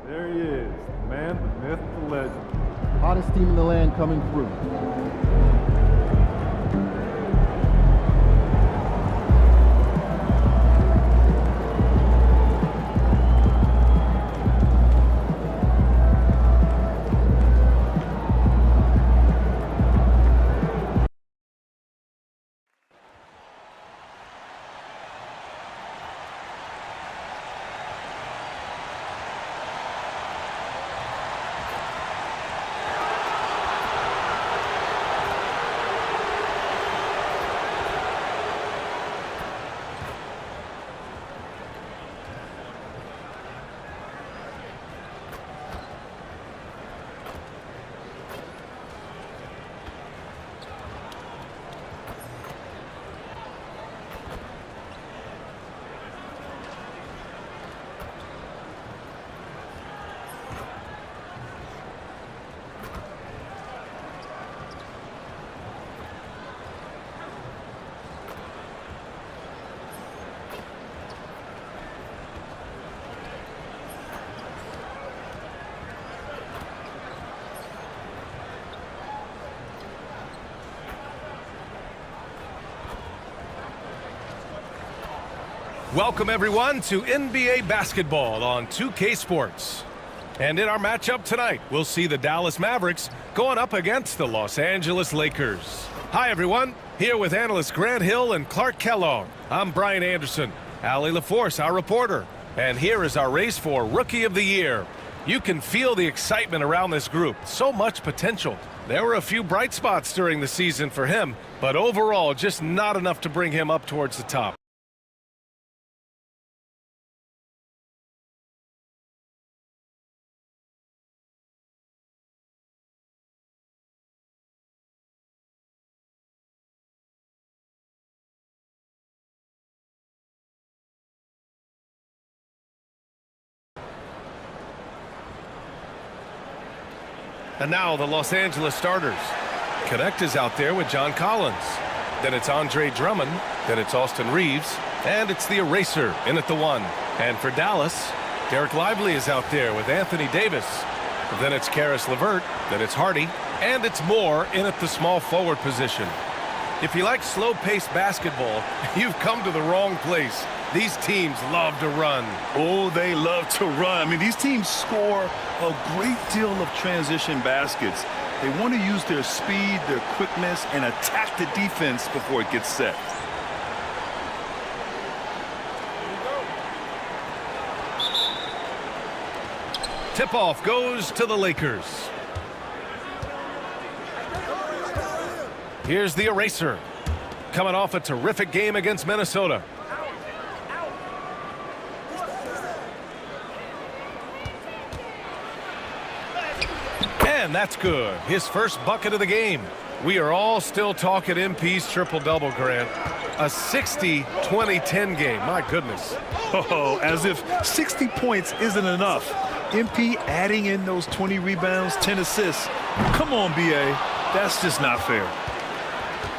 There he is, the man, the myth, the legend. Hottest team in the land coming through. Welcome everyone to NBA basketball on 2K Sports. And in our matchup tonight, we'll see the Dallas Mavericks going up against the Los Angeles Lakers. Hi everyone, here with analysts Grant Hill and Clark Kellogg. I'm Brian Anderson, Allie LaForce, our reporter. And here is our race for Rookie of the Year. You can feel the excitement around this group, so much potential. There were a few bright spots during the season for him, but overall just not enough to bring him up towards the top. And now the Los Angeles starters. Connect is out there with John Collins. Then it's Andre Drummond. Then it's Austin Reeves. And it's the eraser in at the 1. And for Dallas, Derek Lively is out there with Anthony Davis. Then it's Karis LeVert. Then it's Hardy. And it's Moore in at the small forward position. If you like slow-paced basketball, you've come to the wrong place. These teams love to run. Oh, they love to run. I mean, these teams score a great deal of transition baskets. They want to use their speed, their quickness, and attack the defense before it gets set. Tip-off goes to the Lakers. Here's the eraser. Coming off a terrific game against Minnesota. And that's good. His first bucket of the game. We are all still talking MP's triple-double, Grant. A 60-20-10 game. My goodness. Oh, as if 60 points isn't enough. MP adding in those 20 rebounds, 10 assists. Come on, BA. That's just not fair.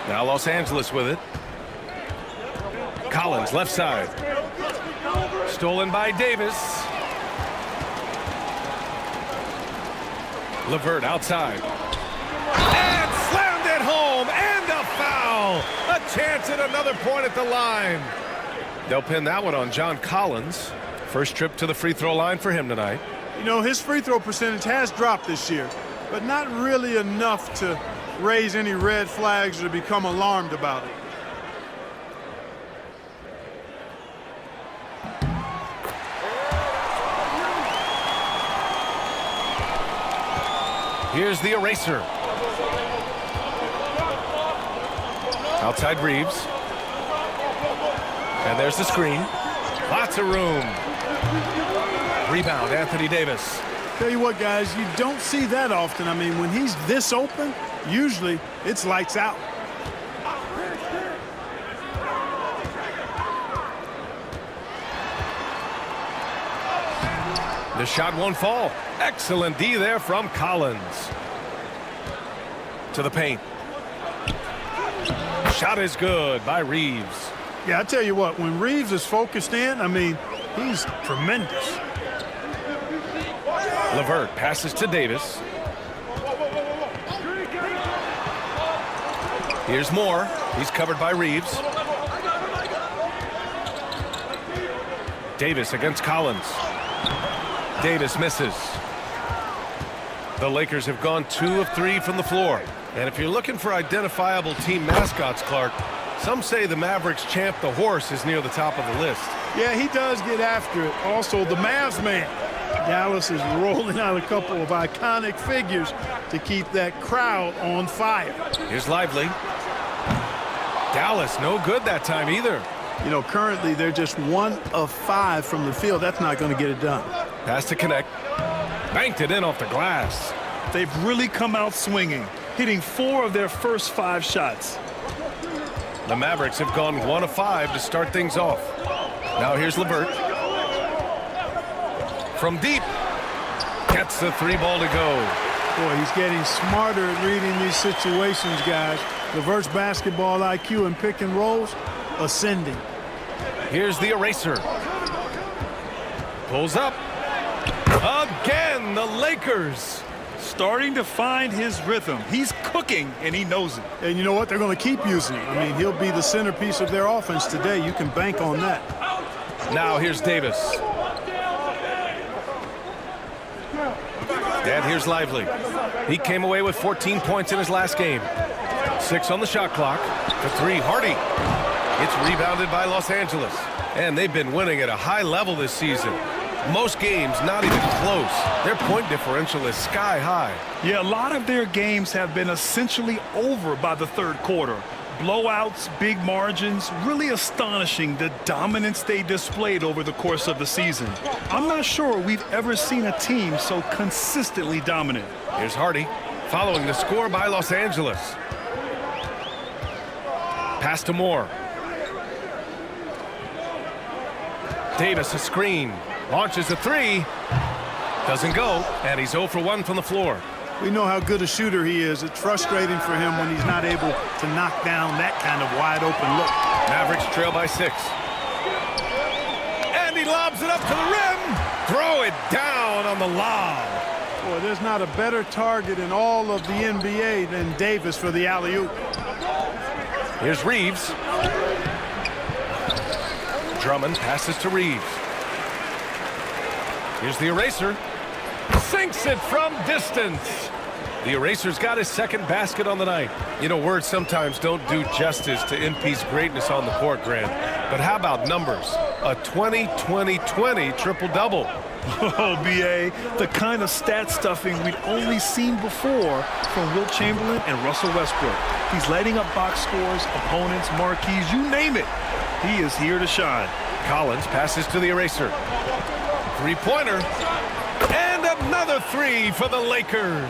Now Los Angeles with it. Collins, left side. Stolen by Davis. LeVert outside. And slammed it home. And a foul. A chance at another point at the line. They'll pin that one on John Collins. First trip to the free throw line for him tonight. You know, his free throw percentage has dropped this year, but not really enough to raise any red flags or become alarmed about it. Here's the eraser. Outside Reeves. And there's the screen. Lots of room. Rebound, Anthony Davis. Tell you what, guys, you don't see that often. I mean, when he's this open, usually it's lights out. The shot won't fall. Excellent D there from Collins. To the paint. Shot is good by Reeves. Yeah, I tell you what, when Reeves is focused in, I mean, he's tremendous. Levert passes to Davis. Here's Moore. He's covered by Reeves. Davis against Collins. Davis misses. The Lakers have gone 2 of 3 from the floor. And if you're looking for identifiable team mascots, Clark, some say the Mavericks champ, the horse, is near the top of the list. Yeah, he does get after it. Also, the Mavs man. Dallas is rolling out a couple of iconic figures to keep that crowd on fire. Here's Lively. Dallas, no good that time either. You know, currently they're just 1 of 5 from the field. That's not going to get it done. Pass to connect. Banked it in off the glass. They've really come out swinging, hitting 4 of their first 5 shots. The Mavericks have gone 1 of 5 to start things off. Now here's Levert. From deep. Gets the 3 ball to go. Boy, he's getting smarter at reading these situations, guys. Levert's basketball IQ and pick and rolls ascending. Here's the eraser. Pulls up. Again, the Lakers. Starting to find his rhythm. He's cooking, and he knows it. And you know what? They're going to keep using him. I mean, he'll be the centerpiece of their offense today. You can bank on that. Now here's Davis. And here's Lively. He came away with 14 points in his last game. 6 on the shot clock. The 3, Hardy. It's rebounded by Los Angeles. And they've been winning at a high level this season. Most games not even close. Their point differential is sky high. Yeah, a lot of their games have been essentially over by the 3rd quarter. Blowouts, big margins, really astonishing the dominance they displayed over the course of the season. I'm not sure we've ever seen a team so consistently dominant. Here's Hardy, following the score by Los Angeles. Pass to Moore. Davis a screen. Launches a 3. Doesn't go, and he's 0 for 1 from the floor. We know how good a shooter he is. It's frustrating for him when he's not able to knock down that kind of wide-open look. Mavericks trail by 6. And he lobs it up to the rim. Throw it down on the lob. Boy, there's not a better target in all of the NBA than Davis for the alley-oop. Here's Reeves. Drummond passes to Reeves. Here's the eraser. Sinks it from distance. The eraser's got his 2nd basket on the night. You know, words sometimes don't do justice to MP's greatness on the court, Gran. But how about numbers? A 20-20-20 triple-double. Oh, B.A., the kind of stat stuffing we'd only seen before from Wilt Chamberlain and Russell Westbrook. He's lighting up box scores, opponents, marquees, you name it. He is here to shine. Collins passes to the eraser. 3-pointer. And another 3 for the Lakers.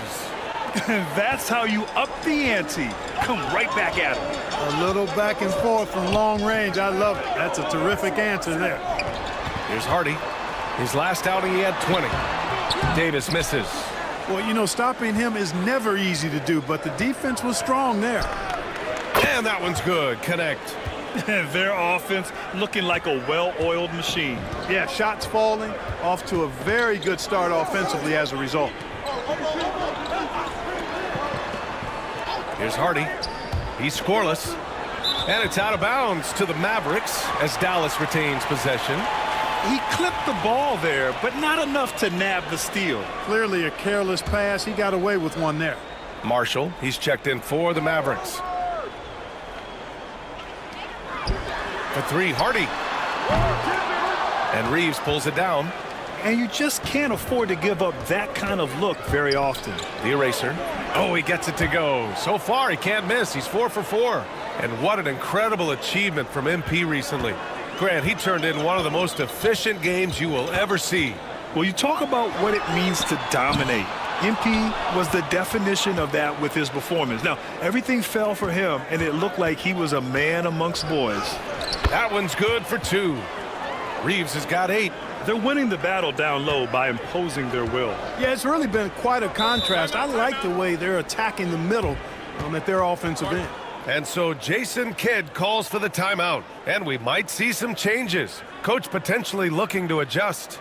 That's how you up the ante. Come right back at him. A little back and forth from long range. I love it. That's a terrific answer there. Here's Hardy. His last outing, he had 20. Davis misses. Well, you know, stopping him is never easy to do, but the defense was strong there. And that one's good. Connect. Their offense looking like a well-oiled machine. Yeah, shots falling, off to a very good start offensively as a result. Here's Hardy. He's scoreless. And it's out of bounds to the Mavericks as Dallas retains possession. He clipped the ball there, but not enough to nab the steal. Clearly a careless pass. He got away with one there. Marshall, he's checked in for the Mavericks. For 3, Hardy. And Reeves pulls it down. And you just can't afford to give up that kind of look very often. The eraser. Oh, he gets it to go. So far, he can't miss. He's 4 for 4. And what an incredible achievement from MP recently. Grant, he turned in one of the most efficient games you will ever see. Well, you talk about what it means to dominate. MP was the definition of that with his performance. Now, everything fell for him, and it looked like he was a man amongst boys. That one's good for 2. Reeves has got 8. They're winning the battle down low by imposing their will. Yeah, it's really been quite a contrast. I like the way they're attacking the middle at their offensive end. And so Jason Kidd calls for the timeout, and we might see some changes. Coach potentially looking to adjust.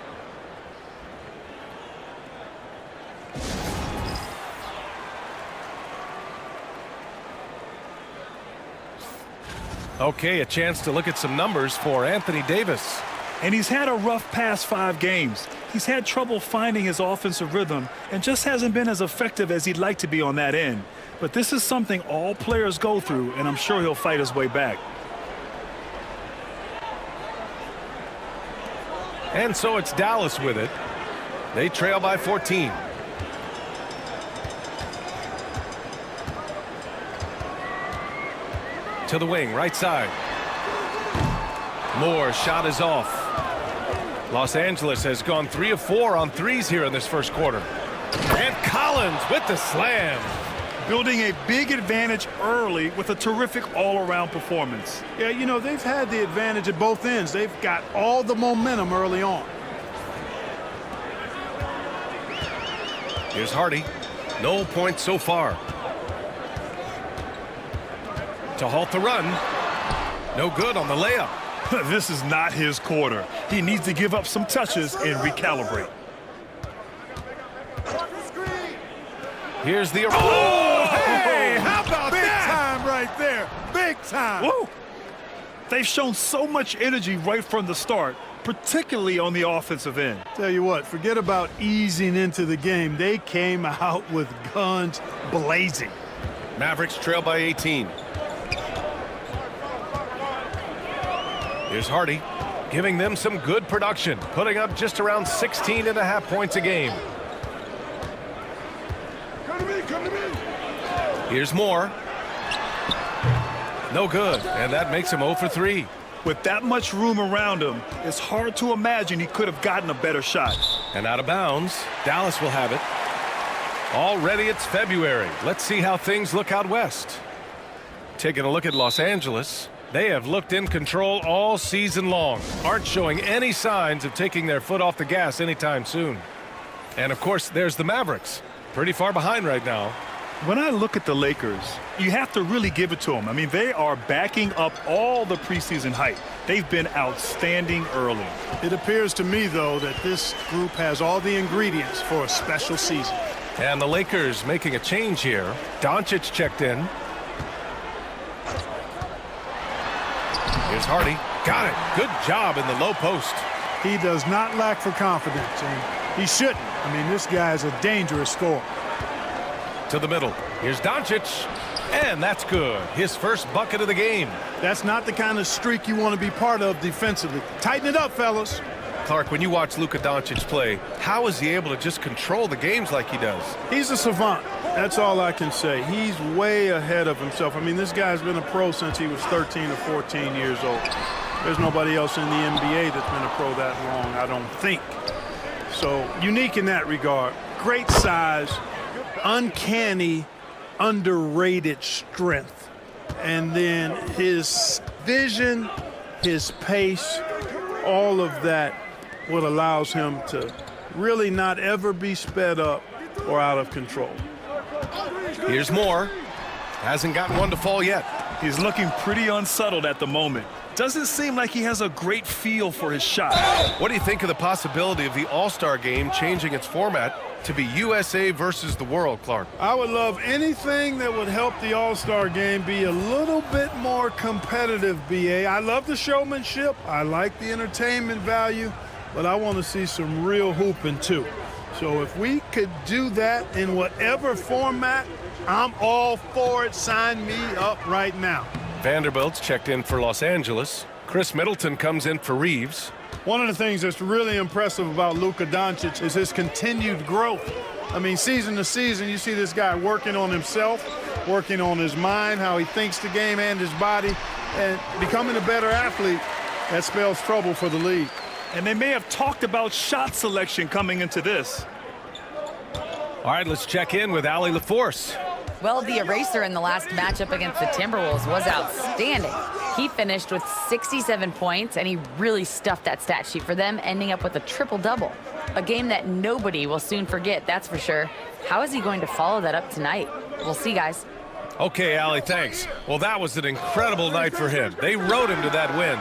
Okay, a chance to look at some numbers for Anthony Davis. And he's had a rough past 5 games. He's had trouble finding his offensive rhythm and just hasn't been as effective as he'd like to be on that end. But this is something all players go through, and I'm sure he'll fight his way back. And so it's Dallas with it. They trail by 14. To the wing, right side. Moore's shot is off. Los Angeles has gone 3 of 4 on threes here in this first quarter. And Collins with the slam. Building a big advantage early with a terrific all-around performance. Yeah, you know, they've had the advantage at both ends. They've got all the momentum early on. Here's Hardy. No points so far. To halt the run. No good on the layup. This is not his quarter. He needs to give up some touches and recalibrate. Here's the... Oh, Hey, how about big that? Big time right there. Big time. Woo! They've shown so much energy right from the start, particularly on the offensive end. Tell you what, forget about easing into the game. They came out with guns blazing. Mavericks trail by 18. Here's Hardy, giving them some good production, putting up just around 16.5 points a game. Here's Moore. No good, and that makes him 0 for 3. With that much room around him, it's hard to imagine he could have gotten a better shot. And out of bounds, Dallas will have it. Already it's February. Let's see how things look out west. Taking a look at Los Angeles. They have looked in control all season long. Aren't showing any signs of taking their foot off the gas anytime soon. And of course, there's the Mavericks. Pretty far behind right now. When I look at the Lakers, you have to really give it to them. I mean, they are backing up all the preseason hype. They've been outstanding early. It appears to me, though, that this group has all the ingredients for a special season. And the Lakers making a change here. Doncic checked in. Here's Hardy. Got it. Good job in the low post. He does not lack for confidence, and he shouldn't. I mean, this guy is a dangerous scorer. To the middle. Here's Doncic. And that's good. His first bucket of the game. That's not the kind of streak you want to be part of defensively. Tighten it up, fellas. Clark, when you watch Luka Doncic play, how is he able to just control the games like he does? He's a savant. That's all I can say. He's way ahead of himself. I mean, this guy's been a pro since he was 13 or 14 years old. There's nobody else in the NBA that's been a pro that long, I don't think. So, unique in that regard. Great size, uncanny, underrated strength. And then his vision, his pace, all of that what allows him to really not ever be sped up or out of control. Here's Moore. Hasn't gotten one to fall yet. He's looking pretty unsettled at the moment. Doesn't seem like he has a great feel for his shot. What do you think of the possibility of the All-Star game changing its format to be USA versus the world, Clark? I would love anything that would help the All-Star game be a little bit more competitive, BA. I love the showmanship. I like the entertainment value, but I want to see some real hooping too. So if we could do that in whatever format, I'm all for it. Sign me up right now. Vanderbilt's checked in for Los Angeles. Chris Middleton comes in for Reeves. One of the things that's really impressive about Luka Doncic is his continued growth. I mean, season to season, you see this guy working on himself, working on his mind, how he thinks the game and his body, and becoming a better athlete. That spells trouble for the league. And they may have talked about shot selection coming into this. All right, let's check in with Allie LaForce. Well, the eraser in the last matchup against the Timberwolves was outstanding. He finished with 67 points, and he really stuffed that stat sheet for them, ending up with a triple-double. A game that nobody will soon forget, that's for sure. How is he going to follow that up tonight? We'll see, guys. Okay, Allie, thanks. Well, that was an incredible night for him. They rode him to that win.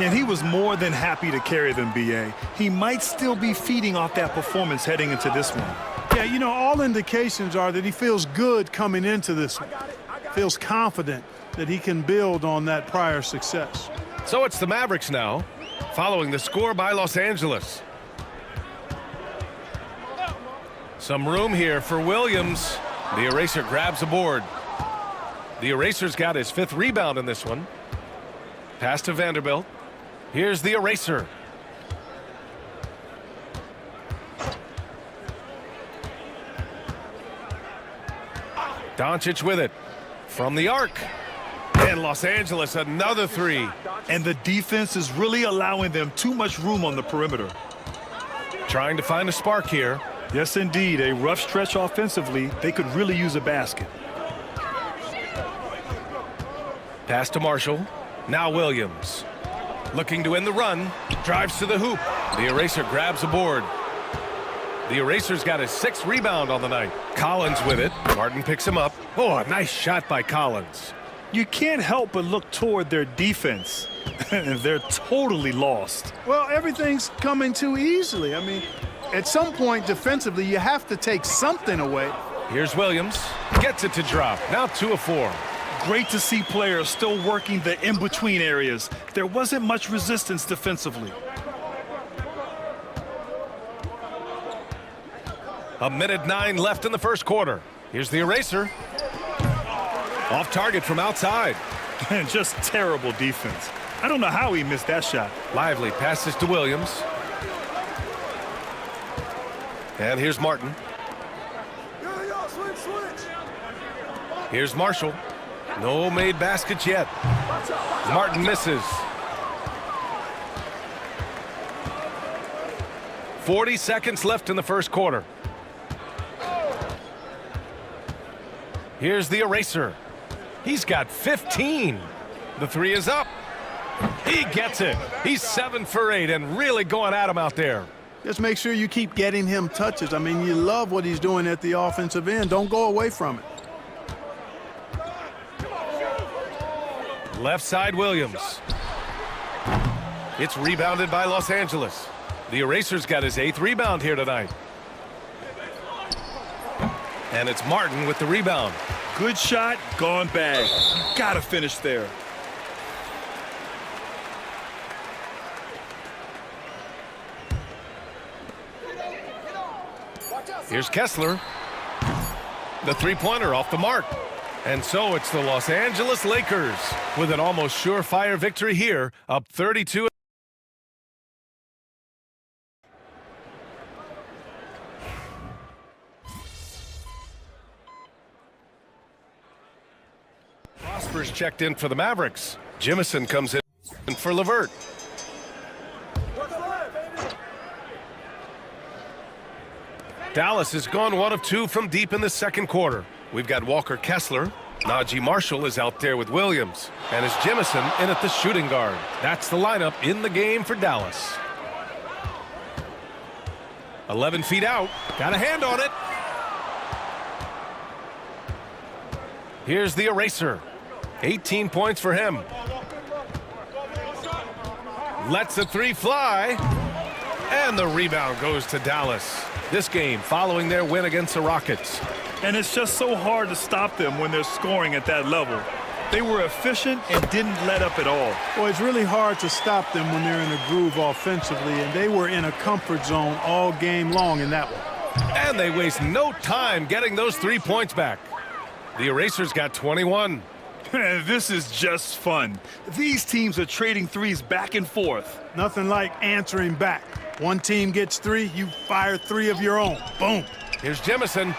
And he was more than happy to carry them, BA. He might still be feeding off that performance heading into this one. Yeah, you know, all indications are that he feels good coming into this one. feels confident that he can build on that prior success. So it's the Mavericks now, following the score by Los Angeles. Some room here for Williams. The eraser grabs a board. The eraser's got his 5th rebound in this one. Pass to Vanderbilt. Here's the eraser. Doncic with it. From the arc. And Los Angeles, another 3. And the defense is really allowing them too much room on the perimeter. Trying to find a spark here. Yes, indeed. A rough stretch offensively. They could really use a basket. Pass to Marshall. Now Williams. Looking to end the run. Drives to the hoop. The eraser grabs a board. The eraser's got his 6th rebound on the night. Collins with it. Martin picks him up. Oh, a nice shot by Collins. You can't help but look toward their defense. They're totally lost. Well, everything's coming too easily. I mean, at some point defensively, you have to take something away. Here's Williams. Gets it to drop. Now 2 of 4. Great to see players still working the in-between areas. There wasn't much resistance defensively. A minute 9 left in the first quarter. Here's the eraser. Off target from outside. Just terrible defense. I don't know how he missed that shot. Lively passes to Williams. And here's Martin. Here's Marshall. No made baskets yet. Martin misses. 40 seconds left in the first quarter. Here's the eraser. He's got 15. The 3 is up. He gets it. He's 7 for 8 and really going at him out there. Just make sure you keep getting him touches. I mean, you love what he's doing at the offensive end. Don't go away from it. Left side Williams. It's rebounded by Los Angeles. The eraser's got his 8th rebound here tonight. And it's Martin with the rebound. Good shot, gone bad. You gotta finish there. Here's Kessler. The 3-pointer off the mark. And so it's the Los Angeles Lakers with an almost surefire victory here, up 32. Prosper's checked in for the Mavericks. Jimison comes in for Levert. Dallas has gone 1 of 2 from deep in the second quarter. We've got Walker Kessler. Najee Marshall is out there with Williams. And it's Jimison in at the shooting guard. That's the lineup in the game for Dallas. 11 feet out. Got a hand on it. Here's the eraser. 18 points for him. Lets the 3 fly. And the rebound goes to Dallas. This game following their win against the Rockets. And it's just so hard to stop them when they're scoring at that level. They were efficient and didn't let up at all. Well, it's really hard to stop them when they're in a groove offensively, and they were in a comfort zone all game long in that one. And they waste no time getting those 3 points back. The eraser's got 21. This is just fun. These teams are trading threes back and forth. Nothing like answering back. One team gets 3, you fire 3 of your own. Boom. Here's Jimison.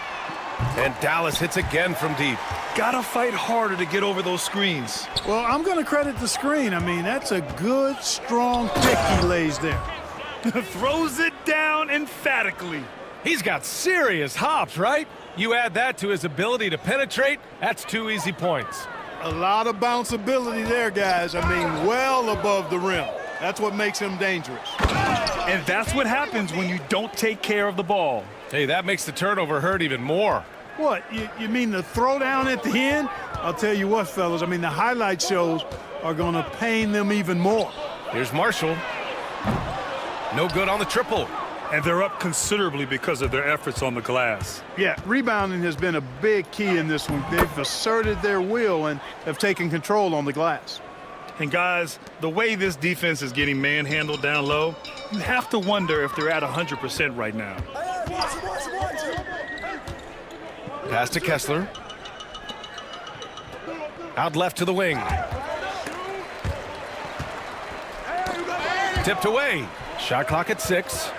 And Dallas hits again from deep. Gotta fight harder to get over those screens. Well, I'm going to credit the screen. I mean, that's a good, strong pick he lays there. Throws it down emphatically. He's got serious hops, right? You add that to his ability to penetrate, that's 2 easy points. A lot of bounceability there, guys. I mean, well above the rim. That's what makes him dangerous. And that's what happens when you don't take care of the ball. Hey, that makes the turnover hurt even more. What, you mean the throwdown at the end? I'll tell you what, fellas, I mean, the highlight shows are going to pain them even more. Here's Marshall. No good on the triple. And they're up considerably because of their efforts on the glass. Yeah, rebounding has been a big key in this one. They've asserted their will and have taken control on the glass. And guys, the way this defense is getting manhandled down low, you have to wonder if they're at 100% right now. Pass to Kessler. Out left to the wing. Tipped away. Shot clock at 6.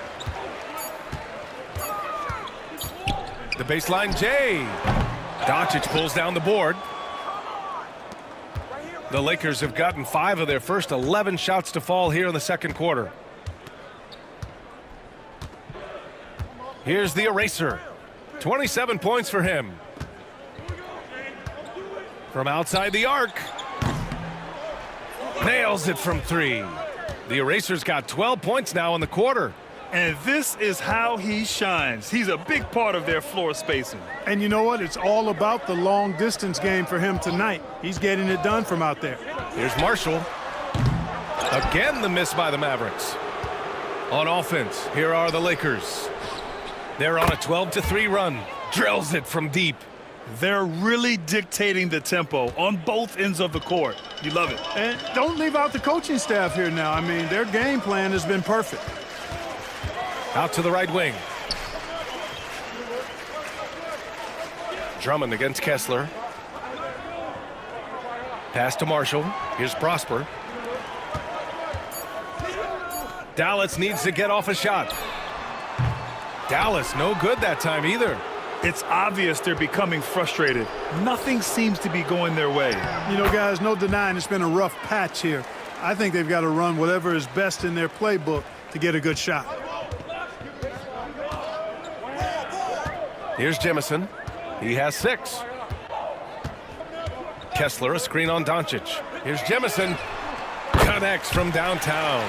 The baseline J. Doncic pulls down the board. The Lakers have gotten 5 of their first 11 shots to fall here in the second quarter. Here's the eraser. 27 points for him. From outside the arc. Nails it from 3. The eraser's got 12 points now in the quarter. And this is how he shines. He's a big part of their floor spacing. And you know what? It's all about the long distance game for him tonight. He's getting it done from out there. Here's Marshall. Again, the miss by the Mavericks. On offense, here are the Lakers. They're on a 12-3 run. Drills it from deep. They're really dictating the tempo on both ends of the court. You love it. And don't leave out the coaching staff here now. I mean, their game plan has been perfect. Out to the right wing. Drummond against Kessler. Pass to Marshall. Here's Prosper. Dallas needs to get off a shot. Dallas no good that time either. It's obvious they're becoming frustrated. Nothing seems to be going their way. You know, guys, no denying it's been a rough patch here. I think they've got to run whatever is best in their playbook to get a good shot. Here's Jemison. He has 6. Kessler, a screen on Doncic. Here's Jemison. Connects from downtown.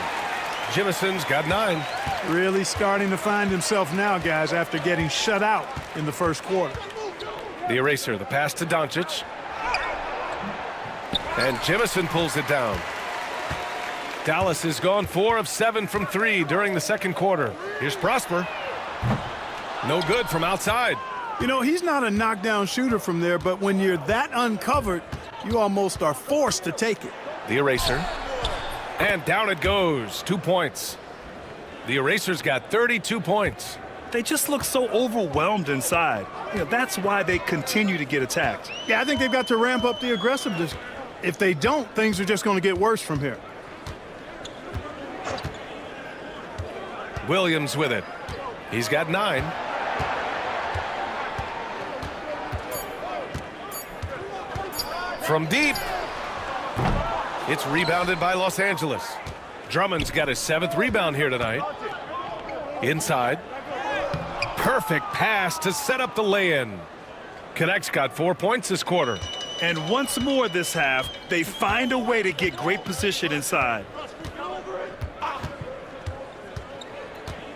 Jemison's got 9. Really starting to find himself now, guys, after getting shut out in the first quarter. The eraser, the pass to Doncic. And Jemison pulls it down. Dallas has gone 4 of 7 from 3 during the second quarter. Here's Prosper. No good from outside. You know, he's not a knockdown shooter from there, but when you're that uncovered, you almost are forced to take it. The eraser. And down it goes. 2 points. The eraser's got 32 points. They just look so overwhelmed inside. You know, that's why they continue to get attacked. Yeah, I think they've got to ramp up the aggressiveness. If they don't, things are just going to get worse from here. Williams with it. He's got 9. From deep. It's rebounded by Los Angeles. Drummond's got his 7th rebound here tonight. Inside. Perfect pass to set up the lay-in. Connect's got 4 points this quarter. And once more this half, they find a way to get great position inside.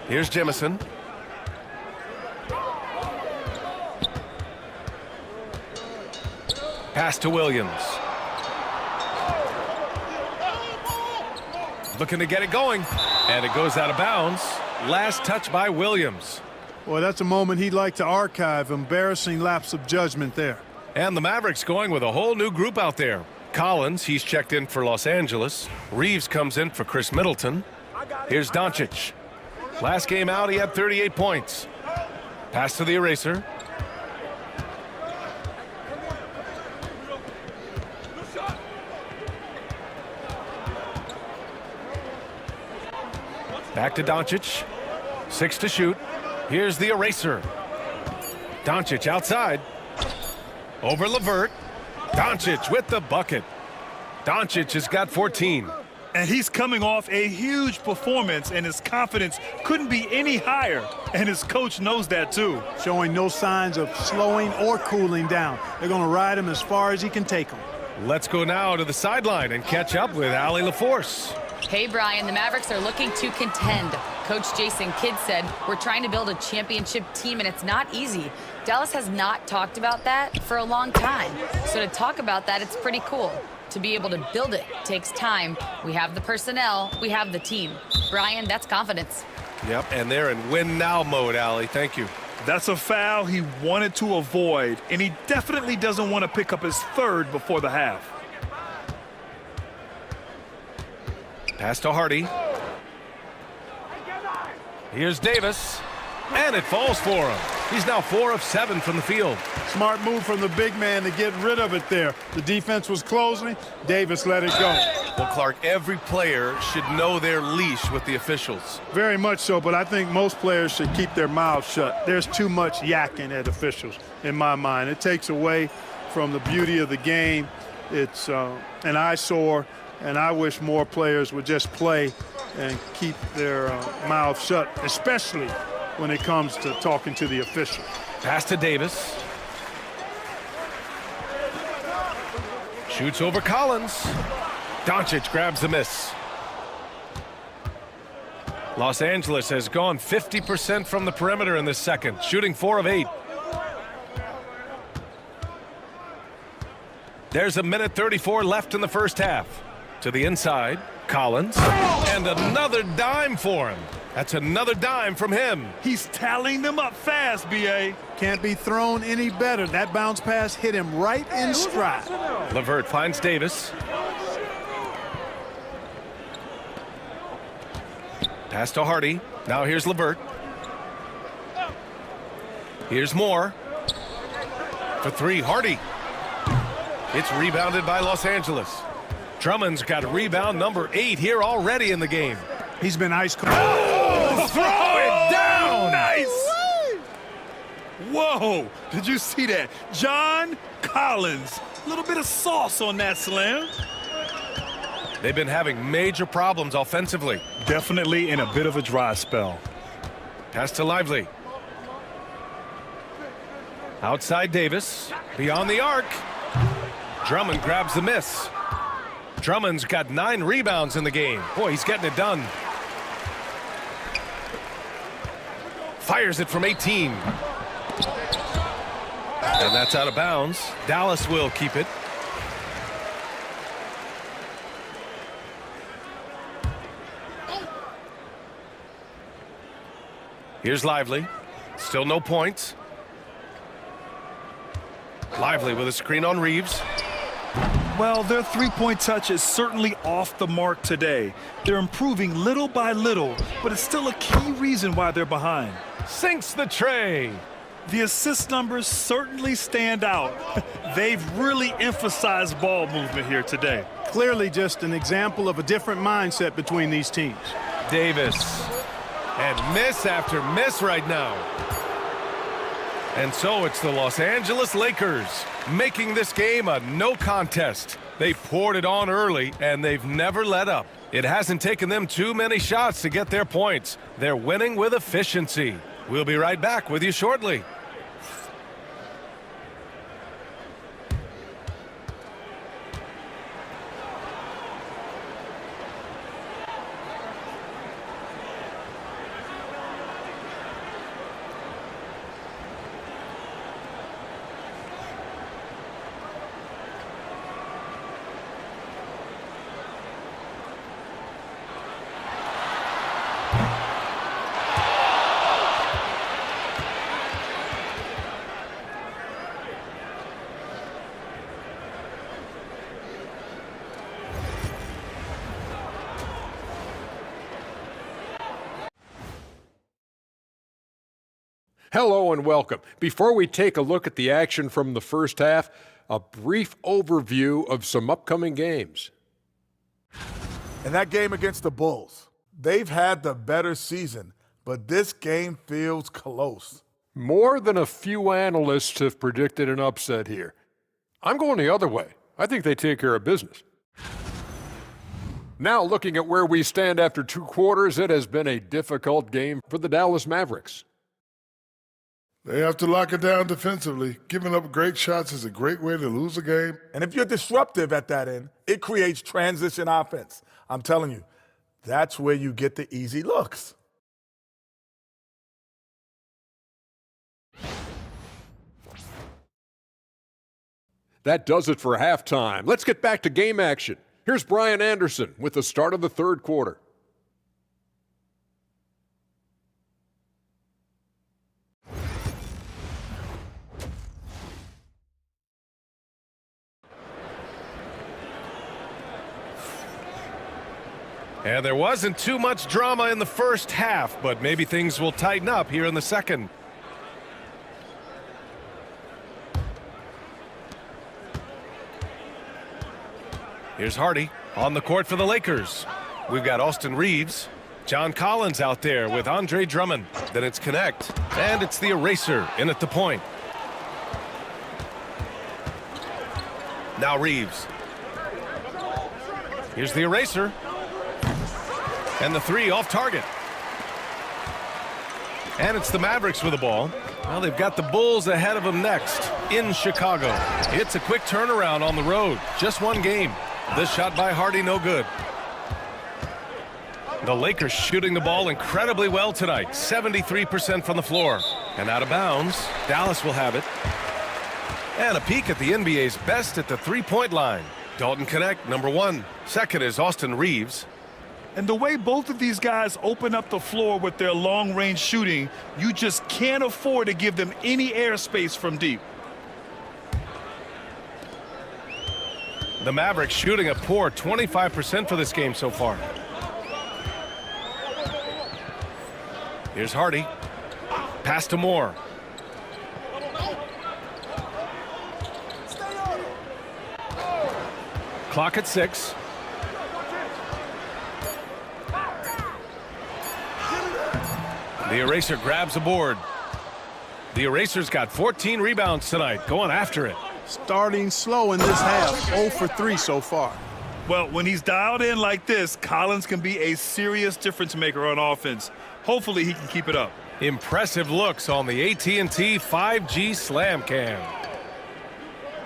Here's Jemison. Pass to Williams. Looking to get it going. And it goes out of bounds. Last touch by Williams. Boy, that's a moment he'd like to archive. Embarrassing lapse of judgment there. And the Mavericks going with a whole new group out there. Collins, he's checked in for Los Angeles. Reeves comes in for Chris Middleton. Here's Doncic. Last game out, he had 38 points. Pass to the eraser. Back to Doncic. 6 to shoot. Here's the eraser. Doncic outside. Over LeVert. Doncic with the bucket. Doncic has got 14. And he's coming off a huge performance, and his confidence couldn't be any higher. And his coach knows that too. Showing no signs of slowing or cooling down. They're going to ride him as far as he can take him. Let's go now to the sideline and catch up with Allie LaForce. Hey, Brian, the Mavericks are looking to contend. Coach Jason Kidd said, we're trying to build a championship team, and it's not easy. Dallas has not talked about that for a long time. So to talk about that, it's pretty cool. To be able to build it takes time. We have the personnel, we have the team. Brian, that's confidence. Yep, and they're in win now mode, Allie. Thank you. That's a foul he wanted to avoid, and he definitely doesn't want to pick up his third before the half. Pass to Hardy. Here's Davis, and it falls for him. He's now 4 of 7 from the field. Smart move from the big man to get rid of it there. The defense was closing. Davis let it go. Well, Clark, every player should know their leash with the officials. Very much so, but I think most players should keep their mouths shut. There's too much yakking at officials, in my mind. It takes away from the beauty of the game. It's an eyesore, and I wish more players would just play and keep their mouths shut, especially when it comes to talking to the official. Pass to Davis. Shoots over Collins. Doncic grabs the miss. Los Angeles has gone 50% from the perimeter in this second, shooting 4 of 8. There's a minute 34 left in the first half. To the inside, Collins, and another dime for him. That's another dime from him. He's tallying them up fast, B.A. Can't be thrown any better. That bounce pass hit him right in stride. LeVert finds Davis. Pass to Hardy. Now here's LeVert. Here's Moore. For 3, Hardy. It's rebounded by Los Angeles. Drummond's got rebound number 8 here already in the game. He's been ice cold. Oh, throw it down! Nice! Whoa, did you see that? John Collins. A little bit of sauce on that slam. They've been having major problems offensively. Definitely in a bit of a dry spell. Pass to Lively. Outside Davis. Beyond the arc. Drummond grabs the miss. Drummond's got 9 rebounds in the game. Boy, he's getting it done. Fires it from 18. And that's out of bounds. Dallas will keep it. Here's Lively. Still no points. Lively with a screen on Reeves. Well, their three-point touch is certainly off the mark today. They're improving little by little, but it's still a key reason why they're behind. Sinks the tray. The assist numbers certainly stand out. They've really emphasized ball movement here today. Clearly just an example of a different mindset between these teams. Davis. And miss after miss right now. And so it's the Los Angeles Lakers making this game a no contest. They poured it on early, and they've never let up. It hasn't taken them too many shots to get their points. They're winning with efficiency. We'll be right back with you shortly. Hello and welcome. Before we take a look at the action from the first half, a brief overview of some upcoming games. And that game against the Bulls, they've had the better season, but this game feels close. More than a few analysts have predicted an upset here. I'm going the other way. I think they take care of business. Now, looking at where we stand after 2 quarters, it has been a difficult game for the Dallas Mavericks. They have to lock it down defensively. Giving up great shots is a great way to lose a game. And if you're disruptive at that end, it creates transition offense. I'm telling you, that's where you get the easy looks. That does it for halftime. Let's get back to game action. Here's Brian Anderson with the start of the third quarter. And there wasn't too much drama in the first half, but maybe things will tighten up here in the second. Here's Hardy on the court for the Lakers. We've got Austin Reeves, John Collins out there with Andre Drummond. Then it's Connect, and it's the eraser in at the point. Now Reeves. Here's the eraser. And the three off target. And it's the Mavericks with the ball. Well, they've got the Bulls ahead of them next in Chicago. It's a quick turnaround on the road. Just one game. This shot by Hardy, no good. The Lakers shooting the ball incredibly well tonight. 73% from the floor. And out of bounds, Dallas will have it. And a peek at the NBA's best at the three-point line. Dalton Connect, number one. Second is Austin Reeves. And the way both of these guys open up the floor with their long-range shooting, you just can't afford to give them any airspace from deep. The Mavericks shooting a poor 25% for this game so far. Here's Hardy. Pass to Moore. Clock at 6. The eraser grabs a board. The eraser's got 14 rebounds tonight, going after it. Starting slow in this half, 0 for 3 so far. Well, when he's dialed in like this, Collins can be a serious difference maker on offense. Hopefully he can keep it up. Impressive looks on the AT&T 5G Slam Cam.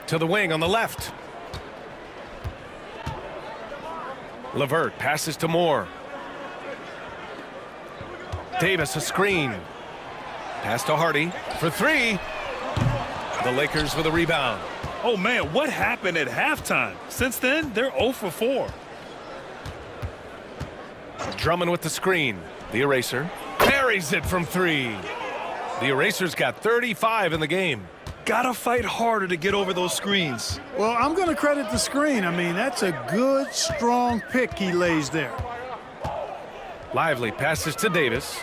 To the wing on the left. LeVert passes to Moore. Davis a screen. Pass to Hardy for three. The Lakers with a rebound. Oh, man, what happened at halftime? Since then, they're 0 for 4. Drummond with the screen. The eraser buries it from three. The eraser's got 35 in the game. Gotta fight harder to get over those screens. Well, I'm going to credit the screen. I mean, that's a good, strong pick he lays there. Lively passes to Davis.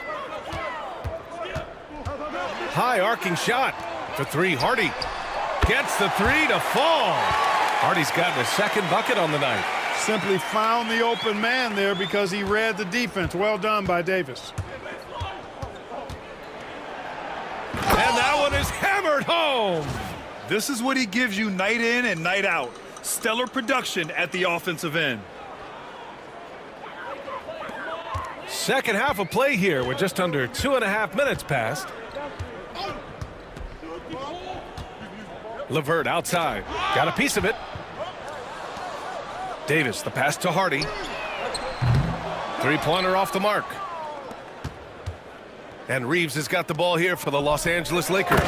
High arcing shot for three. Hardy gets the three to fall. Hardy's gotten a second bucket on the night. Simply found the open man there because he read the defense. Well done by Davis. And that one is hammered home. This is what he gives you night in and night out. Stellar production at the offensive end. Second half of play here with just under 2.5 minutes passed. LeVert outside. Got a piece of it. Davis, the pass to Hardy. Three-pointer off the mark. And Reeves has got the ball here for the Los Angeles Lakers.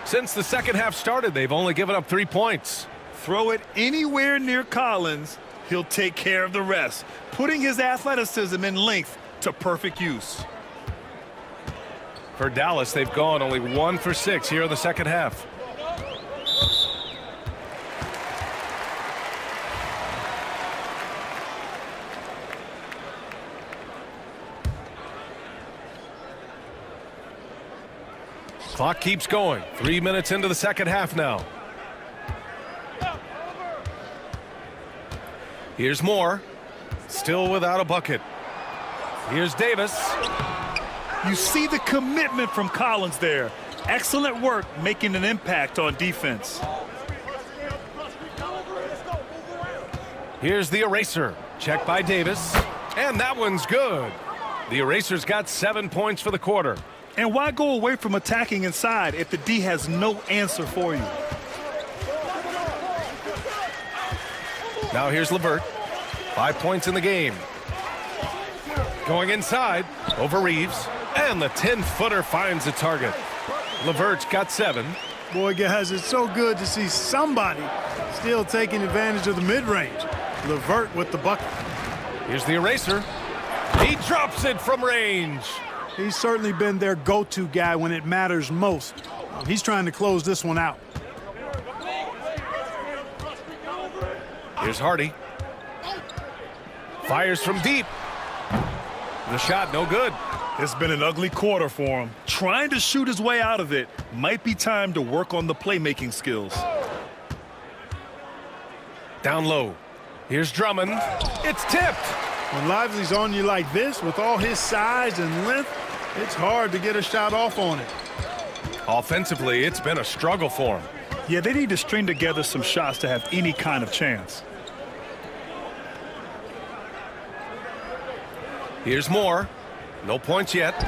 Since the second half started, they've only given up 3 points. Throw it anywhere near Collins, he'll take care of the rest, putting his athleticism and length to perfect use. For Dallas, they've gone only 1 for 6 here in the second half. Clock keeps going. 3 minutes into the second half now. Here's Moore. Still without a bucket. Here's Davis. You see the commitment from Collins there. Excellent work making an impact on defense. Here's the eraser. Check by Davis. And that one's good. The eraser's got 7 points for the quarter. And why go away from attacking inside if the D has no answer for you? Now here's LeVert. 5 points in the game. Going inside over Reeves. And the 10-footer finds a target. LeVert's got 7. Boy, guys, it's so good to see somebody still taking advantage of the mid-range. LeVert with the bucket. Here's the eraser. He drops it from range. He's certainly been their go-to guy when it matters most. He's trying to close this one out. Here's Hardy. Fires from deep. The shot no good. It's been an ugly quarter for him. Trying to shoot his way out of it. Might be time to work on the playmaking skills. Down low. Here's Drummond. It's tipped. When Lively's on you like this, with all his size and length, it's hard to get a shot off on it. Offensively, it's been a struggle for him. Yeah, they need to string together some shots to have any kind of chance. Here's Moore. No points yet.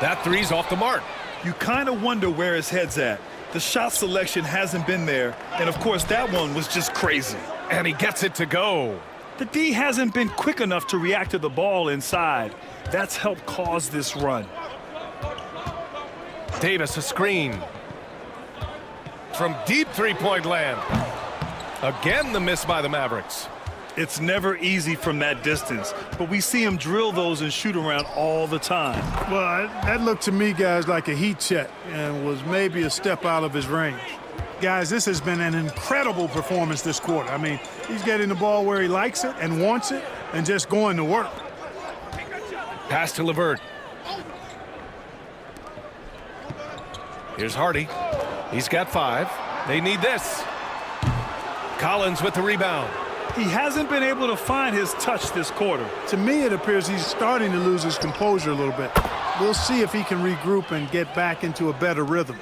That three's off the mark. You kind of wonder where his head's at. The shot selection hasn't been there, and of course that one was just crazy. And he gets it to go. The D hasn't been quick enough to react to the ball inside. That's helped cause this run. Davis a screen. From deep three-point land. Again the miss by the Mavericks. It's never easy from that distance, but we see him drill those and shoot around all the time. Well, that looked to me, guys, like a heat check and was maybe a step out of his range. Guys, this has been an incredible performance this quarter. I mean, he's getting the ball where he likes it and wants it and just going to work. Pass to LeVert. Here's Hardy. He's got 5. They need this. Collins with the rebound. He hasn't been able to find his touch this quarter. To me, it appears he's starting to lose his composure a little bit. We'll see if he can regroup and get back into a better rhythm.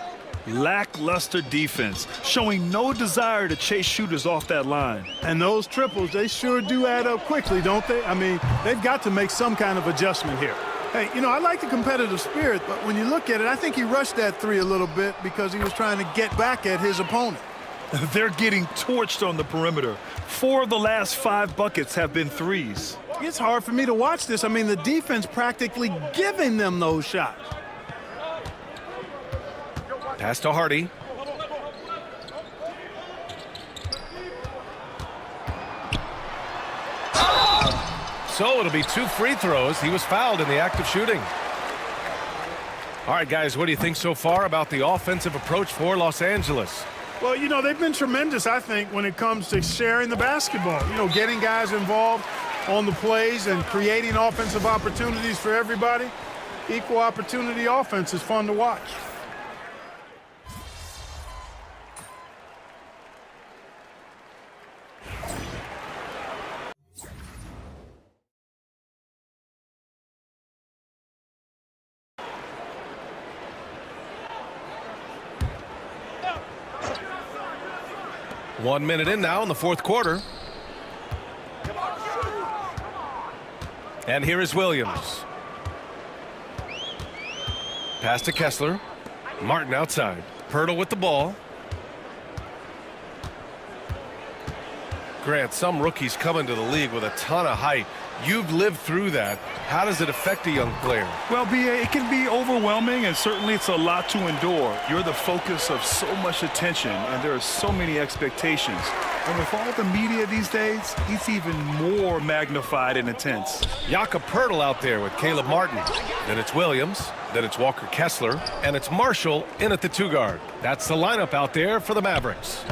Lackluster defense, showing no desire to chase shooters off that line. And those triples, they sure do add up quickly, don't they? I mean, they've got to make some kind of adjustment here. Hey, you know, I like the competitive spirit, but when you look at it, I think he rushed that three a little bit because he was trying to get back at his opponent. They're getting torched on the perimeter. 4 of the last 5 buckets have been threes. It's hard for me to watch this. I mean, the defense practically giving them those shots. Pass to Hardy. So it'll be 2 free throws. He was fouled in the act of shooting. All right, guys, what do you think so far about the offensive approach for Los Angeles? Well, you know, they've been tremendous, I think, when it comes to sharing the basketball. You know, getting guys involved on the plays and creating offensive opportunities for everybody. Equal opportunity offense is fun to watch. One minute in now in the fourth quarter. And here is Williams. Pass to Kessler. Martin outside. Pirtle with the ball. Grant, some rookies come into the league with a ton of height. You've lived through that. How does it affect a young player? Well, B.A., it can be overwhelming, and certainly it's a lot to endure. You're the focus of so much attention, and there are so many expectations. And with all the media these days, it's even more magnified and intense. Jakob Pirtle out there with Caleb Martin. Then it's Williams. Then it's Walker Kessler. And it's Marshall in at the 2 guard. That's the lineup out there for the Mavericks.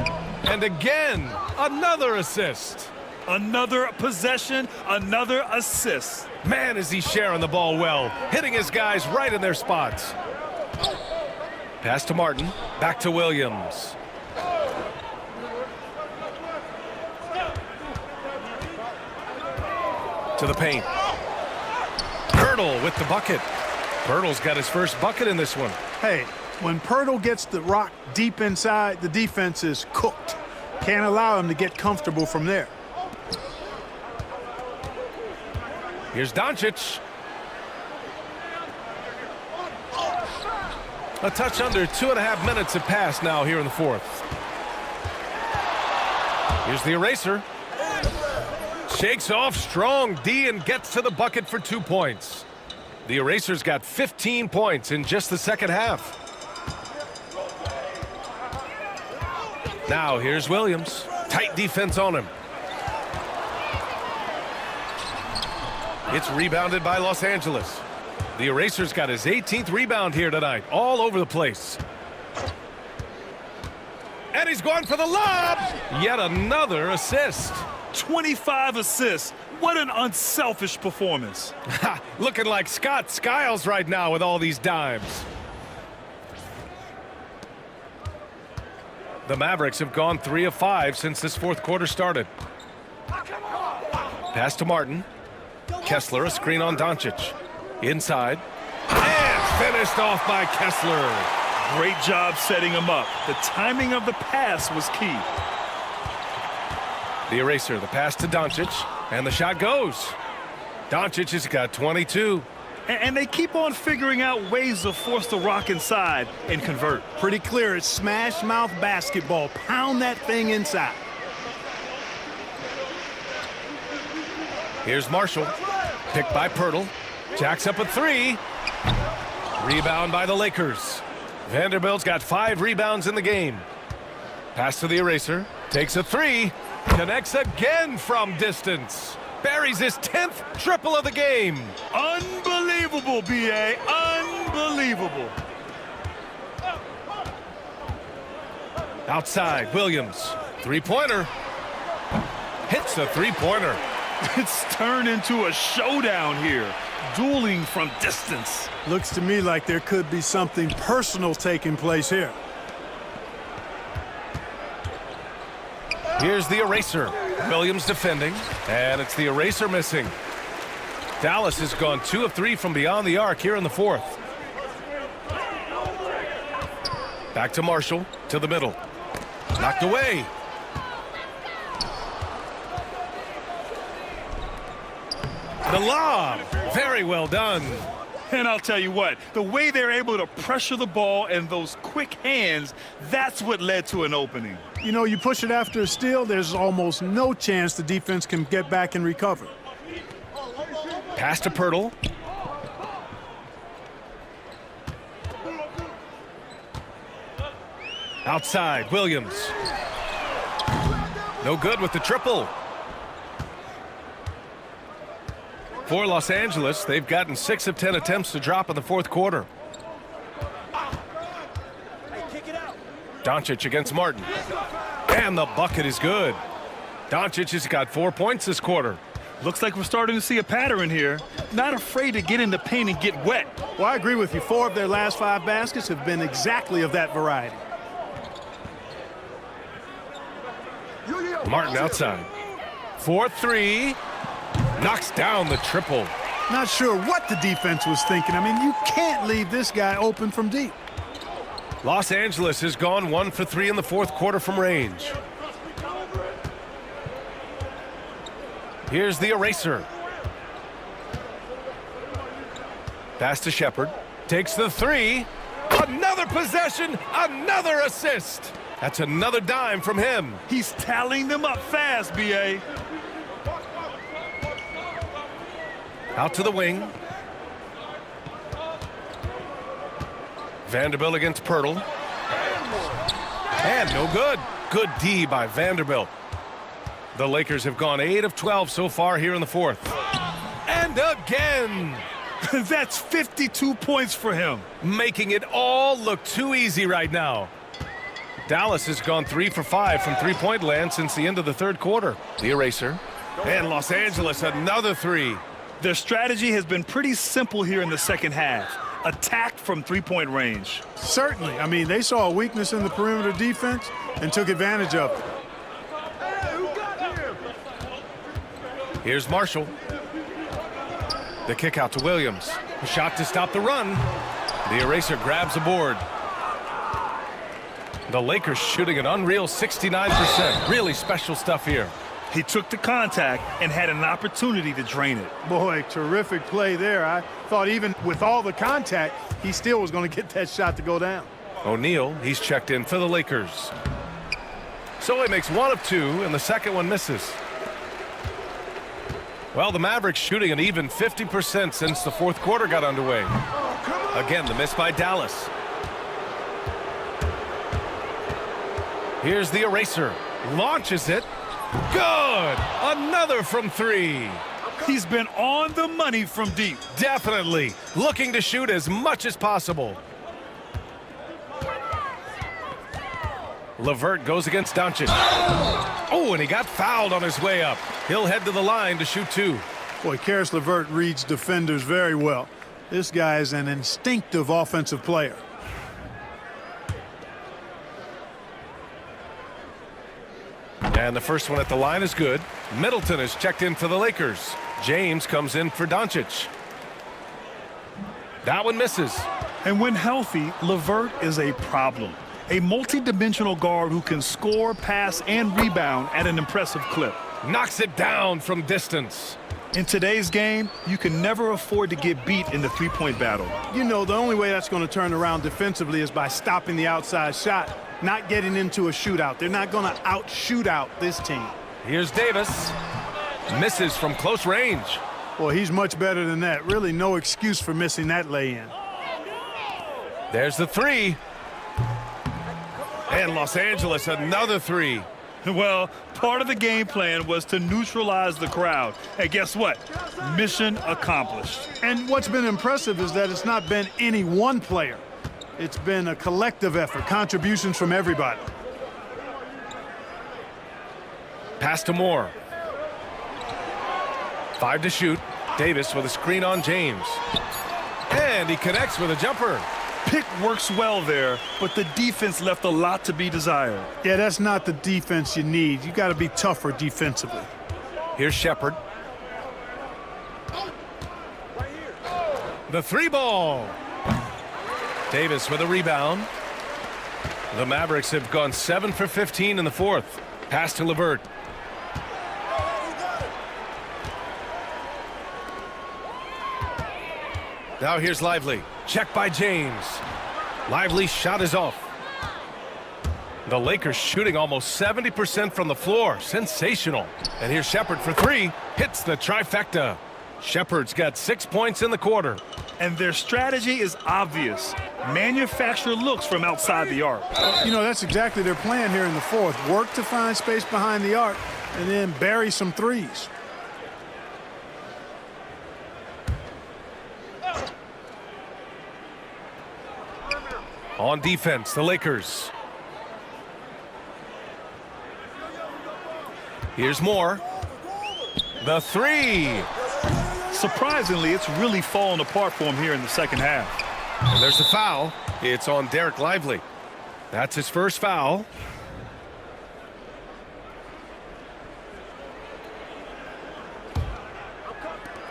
And again, another assist. Another possession, another assist. Man, is he sharing the ball well, hitting his guys right in their spots. Pass to Martin, back to Williams. To the paint. Pirtle with the bucket. Pirtle's got his first bucket in this one. Hey, when Pirtle gets the rock deep inside, the defense is cooked. Can't allow him to get comfortable from there. Here's Doncic. A touch under 2.5 minutes have passed now here in the fourth. Here's the eraser. Shakes off strong D and gets to the bucket for 2 points. The eraser's got 15 points in just the second half. Now here's Williams. Tight defense on him. It's rebounded by Los Angeles. The eraser's got his 18th rebound here tonight, all over the place. And he's going for the lob. Yet another assist. 25 assists. What an unselfish performance. Looking like Scott Skiles right now with all these dimes. The Mavericks have gone 3 of 5 since this fourth quarter started. Pass to Martin. Kessler, a screen on Doncic. Inside. And finished off by Kessler. Great job setting him up. The timing of the pass was key. The eraser, the pass to Doncic, and the shot goes. Doncic has got 22. And they keep on figuring out ways to force the rock inside and convert. Pretty clear, it's smash mouth basketball. Pound that thing inside. Here's Marshall, picked by Pirtle. Jacks up a 3. Rebound by the Lakers. Vanderbilt's got 5 rebounds in the game. Pass to the eraser, takes a 3. Connects again from distance. Buries his 10th triple of the game. Unbelievable, B.A. Unbelievable. Outside, Williams. Three-pointer. Hits the three-pointer. It's turned into a showdown here. Dueling from distance. Looks to me like there could be something personal taking place here. Here's the eraser. Williams defending, and it's the eraser missing. Dallas has gone 2 of 3 from beyond the arc here in the fourth. Back to Marshall, to the middle. Knocked away. The lob. Very well done. And I'll tell you what, the way they're able to pressure the ball and those quick hands, that's what led to an opening. You know, you push it after a steal, there's almost no chance the defense can get back and recover. Pass to Pirtle. Outside, Williams. No good with the triple. For Los Angeles, they've gotten 6 of 10 attempts to drop in the fourth quarter. Doncic against Martin. And the bucket is good. Doncic has got 4 points this quarter. Looks like we're starting to see a pattern here. Not afraid to get in the paint and get wet. Well, I agree with you. 4 of their last 5 baskets have been exactly of that variety. Martin outside. 4-3. Knocks down the triple. Not sure what the defense was thinking. I mean, you can't leave this guy open from deep. Los Angeles has gone 1 for 3 in the fourth quarter from range. Here's the eraser. Pass to Shepard. Takes the 3. Another possession, another assist. That's another dime from him. He's tallying them up fast, B.A. Out to the wing. Vanderbilt against Pirtle. And no good. Good D by Vanderbilt. The Lakers have gone 8 of 12 so far here in the fourth. And again. That's 52 points for him. Making it all look too easy right now. Dallas has gone 3 for 5 from three-point land since the end of the third quarter. The eraser. And Los Angeles, another 3. Their strategy has been pretty simple here in the second half. Attack from three-point range. Certainly. I mean, they saw a weakness in the perimeter defense and took advantage of it. Here's Marshall. The kick out to Williams. A shot to stop the run. The eraser grabs a board. The Lakers shooting an unreal 69%. Really special stuff here. He took the contact and had an opportunity to drain it. Boy, terrific play there. I thought even with all the contact, he still was going to get that shot to go down. O'Neal, he's checked in for the Lakers. So he makes 1 of 2, and the second one misses. Well, the Mavericks shooting an even 50% since the fourth quarter got underway. Again, the miss by Dallas. Here's the eraser. Launches it. Good! Another from 3. He's been on the money from deep. Definitely. Looking to shoot as much as possible. Levert goes against Doncic. Oh, and he got fouled on his way up. He'll head to the line to shoot 2. Boy, Karis LeVert reads defenders very well. This guy is an instinctive offensive player. And the first one at the line is good. Middleton is checked in for the Lakers. James comes in for Doncic. That one misses. And when healthy, LeVert is a problem. A multi-dimensional guard who can score, pass, and rebound at an impressive clip. Knocks it down from distance. In today's game, you can never afford to get beat in the three-point battle. You know, the only way that's going to turn around defensively is by stopping the outside shot, not getting into a shootout. They're not going to out-shoot out this team. Here's Davis. Misses from close range. Boy, he's much better than that. Really no excuse for missing that lay-in. There's the 3. And Los Angeles, another 3. Well, part of the game plan was to neutralize the crowd. And guess what? Mission accomplished. And what's been impressive is that it's not been any one player. It's been a collective effort, contributions from everybody. Pass to Moore. 5 to shoot. Davis with a screen on James. And he connects with a jumper. Pick works well there, but the defense left a lot to be desired. Yeah, that's not the defense you need. You got to be tougher defensively. Here's Shepherd. The 3 ball. Davis with a rebound. The Mavericks have gone 7 for 15 in the 4th. Pass to LeVert. Now here's Lively. Check by James. Lively's shot is off. The Lakers shooting almost 70% from the floor. Sensational. And here's Shepherd for 3. Hits the trifecta. Shepherd's got 6 points in the quarter. And their strategy is obvious. Manufacture looks from outside the arc. You know, that's exactly their plan here in the 4th. Work to find space behind the arc and then bury some threes. On defense, the Lakers. Here's Moore. The 3. Surprisingly, it's really fallen apart for him here in the second half. And there's the foul. It's on Derek Lively. That's his first foul.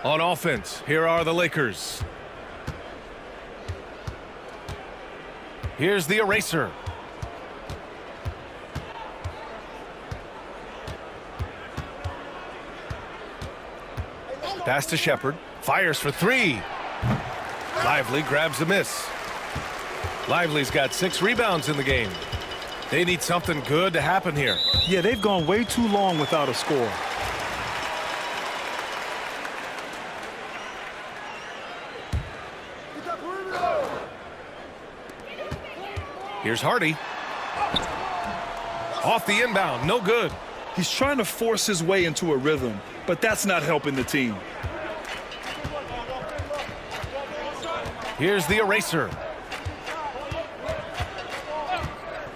On offense, here are the Lakers. Here's the eraser. Pass to Shepherd. Fires for 3. Lively grabs the miss. Lively's got 6 rebounds in the game. They need something good to happen here. Yeah, they've gone way too long without a score. Here's Hardy. Off the inbound, no good. He's trying to force his way into a rhythm, but that's not helping the team. Here's the eraser.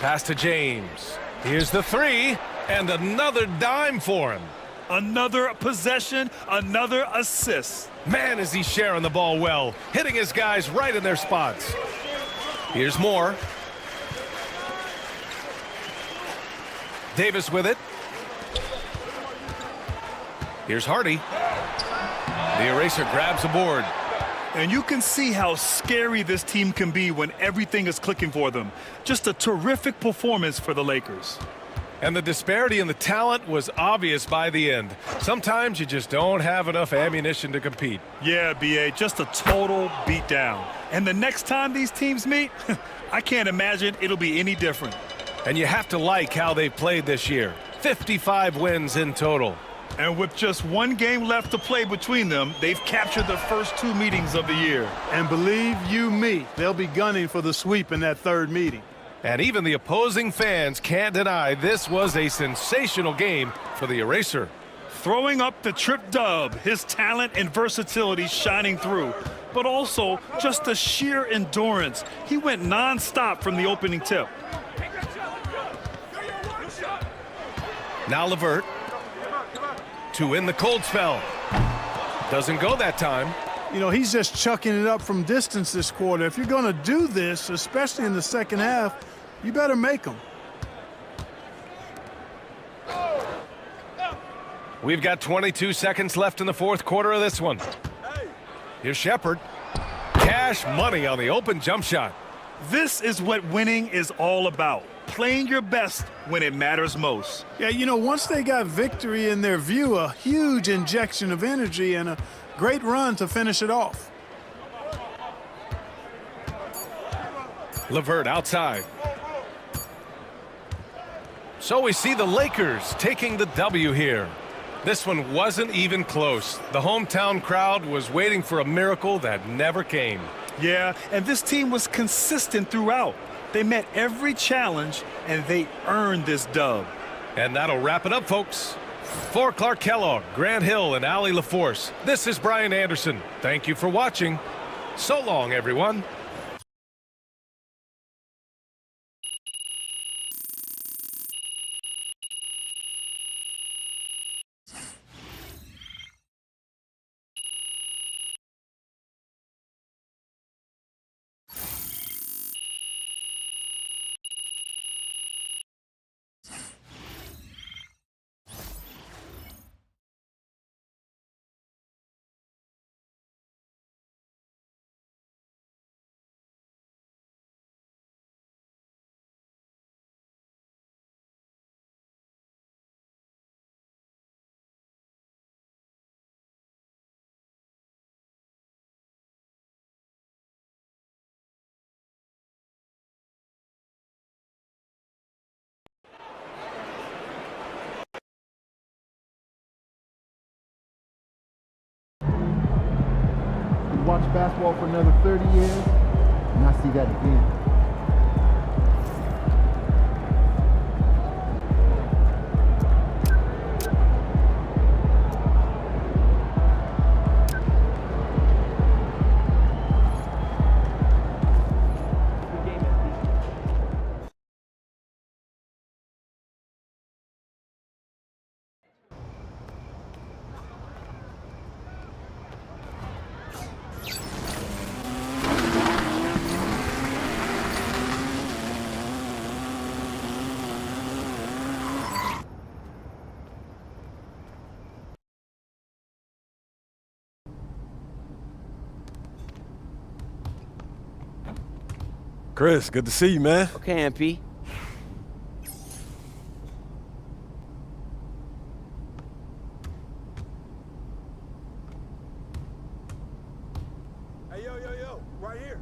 Pass to James. Here's the 3, and another dime for him. Another possession, another assist. Man, is he sharing the ball well, hitting his guys right in their spots. Here's Moore. Davis with it. Here's Hardy. The eraser grabs a board. And you can see how scary this team can be when everything is clicking for them. Just a terrific performance for the Lakers. And the disparity in the talent was obvious by the end. Sometimes you just don't have enough ammunition to compete. Yeah, B.A., just a total beatdown. And the next time these teams meet, I can't imagine it'll be any different. And you have to like how they've played this year. 55 wins in total. And with just one game left to play between them, they've captured the first 2 meetings of the year. And believe you me, they'll be gunning for the sweep in that 3rd meeting. And even the opposing fans can't deny this was a sensational game for the eraser. Throwing up the trip dub, his talent and versatility shining through, but also just the sheer endurance. He went nonstop from the opening tip. Now Levert. To win the cold spell. Doesn't go that time. You know, he's just chucking it up from distance this quarter. If you're going to do this, especially in the second half, you better make them. We've got 22 seconds left in the fourth quarter of this one. Here's Shepard. Cash money on the open jump shot. This is what winning is all about. Playing your best when it matters most. Yeah, you know, once they got victory in their view, a huge injection of energy and a great run to finish it off. Levert outside. So we see the Lakers taking the W here. This one wasn't even close. The hometown crowd was waiting for a miracle that never came. Yeah, and this team was consistent throughout. They met every challenge, and they earned this dub. And that'll wrap it up, folks. For Clark Kellogg, Grant Hill, and Allie LaForce, this is Brian Anderson. Thank you for watching. So long, everyone. Watch basketball for another 30 years, and I see that again. Chris, good to see you, man. Okay, MP. Hey, yo, right here.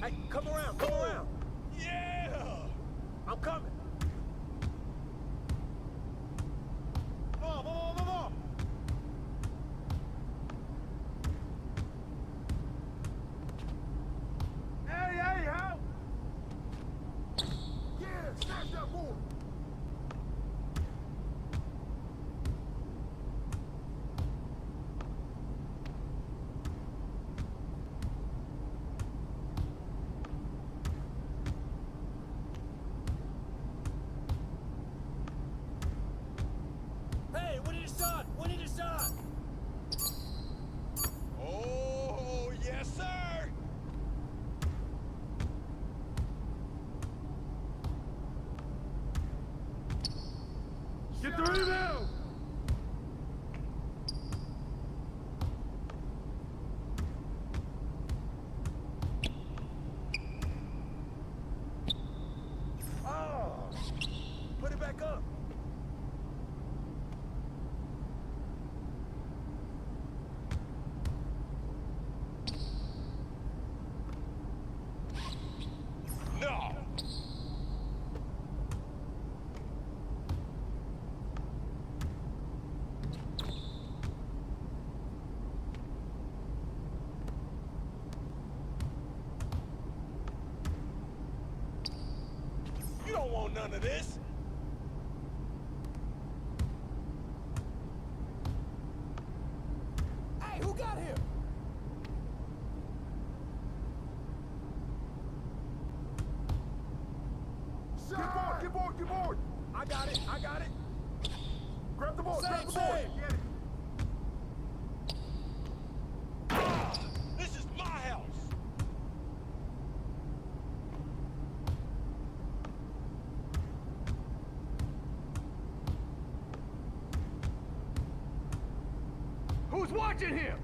Hey, come around. Yeah! I'm coming. Come on. Hey, how? Yeah, snatch that board. Hey, we need a shot. Oh, yes, sir. Get the rebound! Oh! Put it back up! No! You don't want none of this. Hey, who got here? Get board. I got it. Grab the ball. Grab the ball. Get it. This is my house. Who's watching him?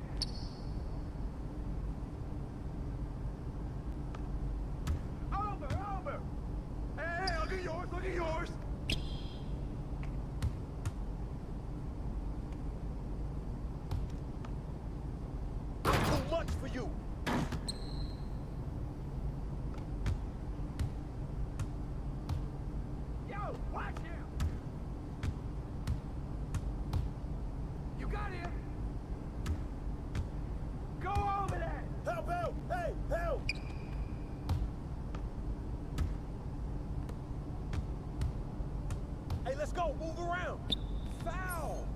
Over. Hey, look at yours. Too much for you. Yo, watch him. You got him. Go over that. Help! Hey, help! Hey, let's go. Move around. Foul.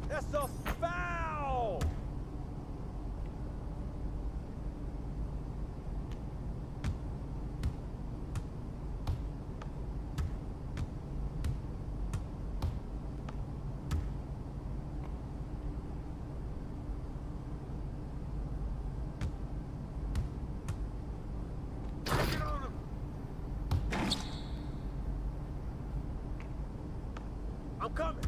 That's a foul! Get on him. I'm coming.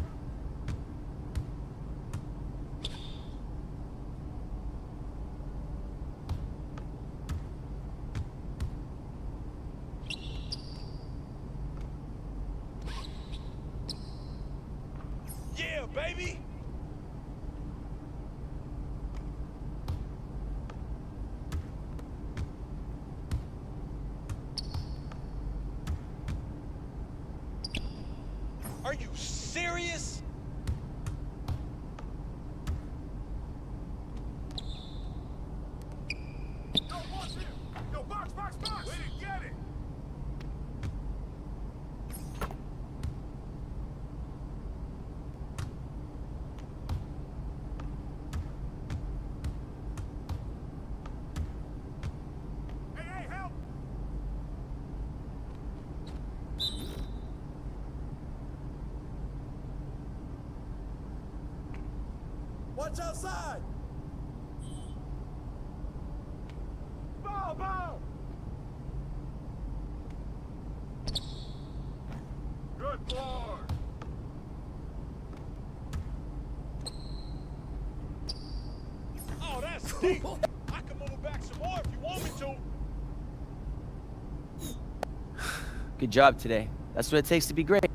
Yeah, baby! Are you serious? Yo, watch him. Yo, box. Way to get it. Hey, help. Watch outside! Ball. Good board. Oh, that's deep! I can move it back some more if you want me to. Good job today. That's what it takes to be great.